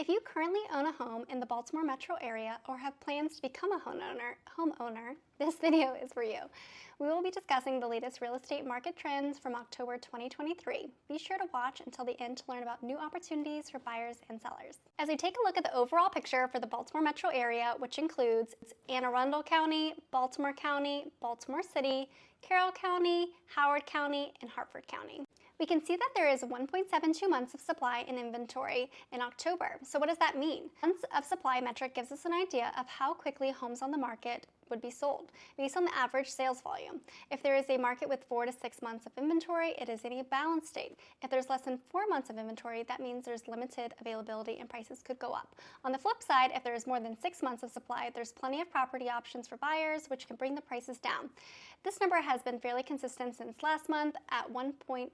If you currently own a home in the Baltimore Metro Area or have plans to become a homeowner, this video is for you. We will be discussing the latest real estate market trends from October 2023. Be sure to watch until the end to learn about new opportunities for buyers and sellers. As we take a look at the overall picture for the Baltimore Metro Area, which includes Anne Arundel County, Baltimore County, Baltimore City, Carroll County, Howard County, and Hartford County. We can see that there is 1.72 months of supply in inventory in October. So what does that mean? Months of supply metric gives us an idea of how quickly homes on the market would be sold based on the average sales volume. If there is a market with 4 to 6 months of inventory, it is in a balanced state. If there's less than 4 months of inventory, that means there's limited availability and prices could go up. On the flip side, if there is more than 6 months of supply, there's plenty of property options for buyers, which can bring the prices down. This number has been fairly consistent since last month at 1.57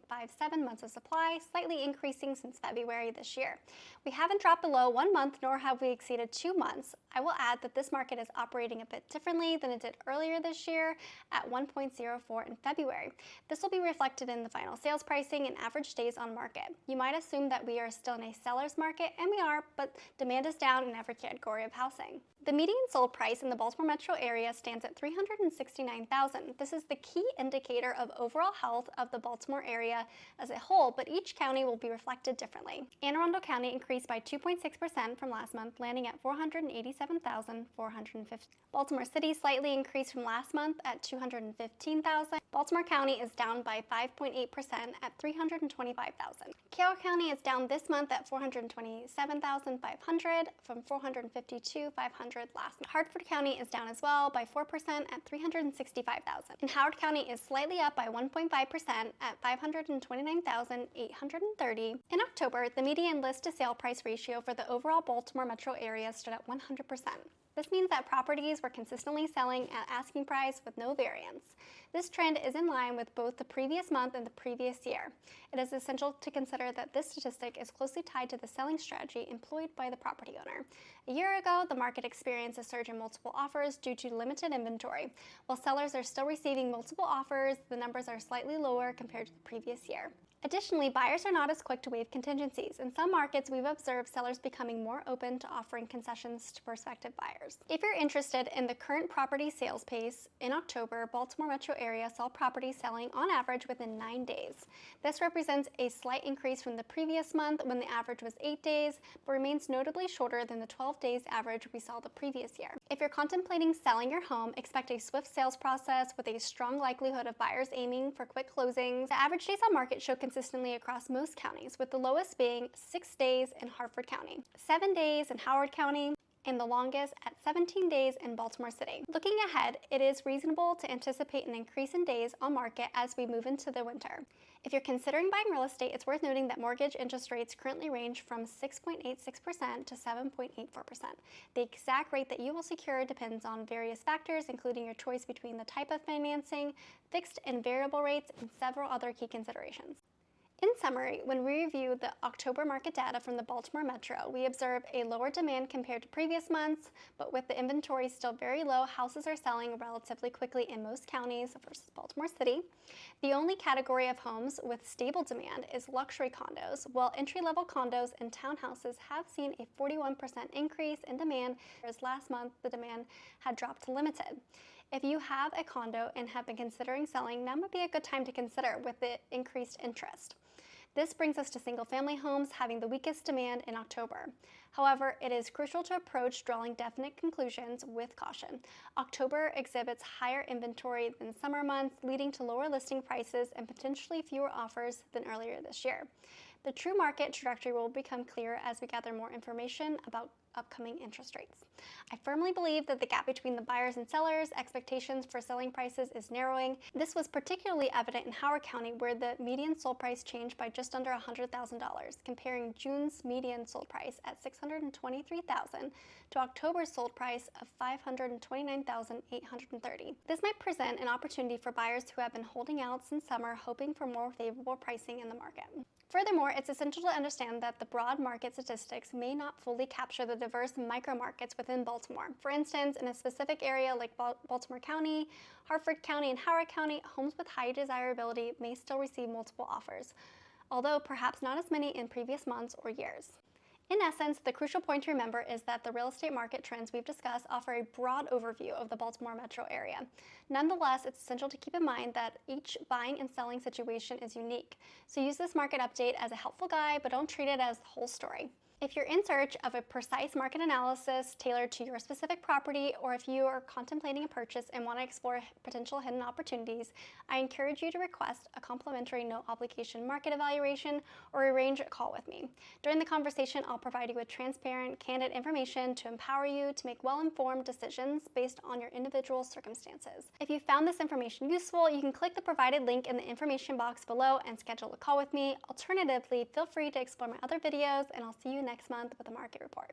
months of supply, slightly increasing since February this year. We haven't dropped below 1 month, nor have we exceeded 2 months. I will add that this market is operating a bit differently than it did earlier this year at 1.04 in February. This will be reflected in the final sales pricing and average days on market. You might assume that we are still in a seller's market, and we are, but demand is down in every category of housing. The median sold price in the Baltimore Metro Area stands at $369,000. This is the key indicator of overall health of the Baltimore area as a whole, but each county will be reflected differently. Anne Arundel County increased by 2.6% from last month, landing at $487,450. Baltimore City slightly increased from last month at $215,000. Baltimore County is down by 5.8% at $325,000. Carroll County is down this month at $427,500 from $452,500 last month. Hartford County is down as well by 4% at $365,000. And Howard County is slightly up by 1.5% at $529,830. In October, the median list to sale price ratio for the overall Baltimore Metro Area stood at 100%. This means that properties were consistently selling at asking price with no variance. This trend is in line with both the previous month and the previous year. It is essential to consider that this statistic is closely tied to the selling strategy employed by the property owner. A year ago, the market experienced a surge in multiple offers due to limited inventory. While sellers are still receiving multiple offers, the numbers are slightly lower compared to the previous year. Additionally, buyers are not as quick to waive contingencies. In some markets, we've observed sellers becoming more open to offering concessions to prospective buyers. If you're interested in the current property sales pace, in October, Baltimore Metro Area saw properties selling on average within 9 days. This represents a slight increase from the previous month when the average was 8 days, but remains notably shorter than the 12 days average we saw the previous year. If you're contemplating selling your home, expect a swift sales process with a strong likelihood of buyers aiming for quick closings. The average days on market show consistently across most counties, with the lowest being 6 days in Hartford County, 7 days in Howard County, and the longest at 17 days in Baltimore City. Looking ahead, it is reasonable to anticipate an increase in days on market as we move into the winter. If you're considering buying real estate, it's worth noting that mortgage interest rates currently range from 6.86% to 7.84%. The exact rate that you will secure depends on various factors, including your choice between the type of financing, fixed and variable rates, and several other key considerations. In summary, when we review the October market data from the Baltimore Metro, we observe a lower demand compared to previous months, but with the inventory still very low, houses are selling relatively quickly in most counties versus Baltimore City. The only category of homes with stable demand is luxury condos, while entry-level condos and townhouses have seen a 41% increase in demand, whereas last month the demand had dropped to limited. If you have a condo and have been considering selling, now might be a good time to consider with the increased interest. This brings us to single-family homes having the weakest demand in October. However, it is crucial to approach drawing definite conclusions with caution. October exhibits higher inventory than summer months, leading to lower listing prices and potentially fewer offers than earlier this year. The true market trajectory will become clearer as we gather more information about upcoming interest rates. I firmly believe that the gap between the buyers and sellers' expectations for selling prices is narrowing. This was particularly evident in Howard County, where the median sold price changed by just under $100,000, comparing June's median sold price at $623,000 to October's sold price of $529,830. This might present an opportunity for buyers who have been holding out since summer, hoping for more favorable pricing in the market. Furthermore, it's essential to understand that the broad market statistics may not fully capture the diverse micro-markets within Baltimore. For instance, in a specific area like Baltimore County, Hartford County, and Howard County, homes with high desirability may still receive multiple offers, although perhaps not as many in previous months or years. In essence, the crucial point to remember is that the real estate market trends we've discussed offer a broad overview of the Baltimore metro area. Nonetheless, it's essential to keep in mind that each buying and selling situation is unique. So use this market update as a helpful guide, but don't treat it as the whole story. If you're in search of a precise market analysis tailored to your specific property, or if you are contemplating a purchase and want to explore potential hidden opportunities, I encourage you to request a complimentary no-obligation market evaluation or arrange a call with me. During the conversation, I'll provide you with transparent, candid information to empower you to make well-informed decisions based on your individual circumstances. If you found this information useful, you can click the provided link in the information box below and schedule a call with me. Alternatively, feel free to explore my other videos, and I'll see you next month with a market report.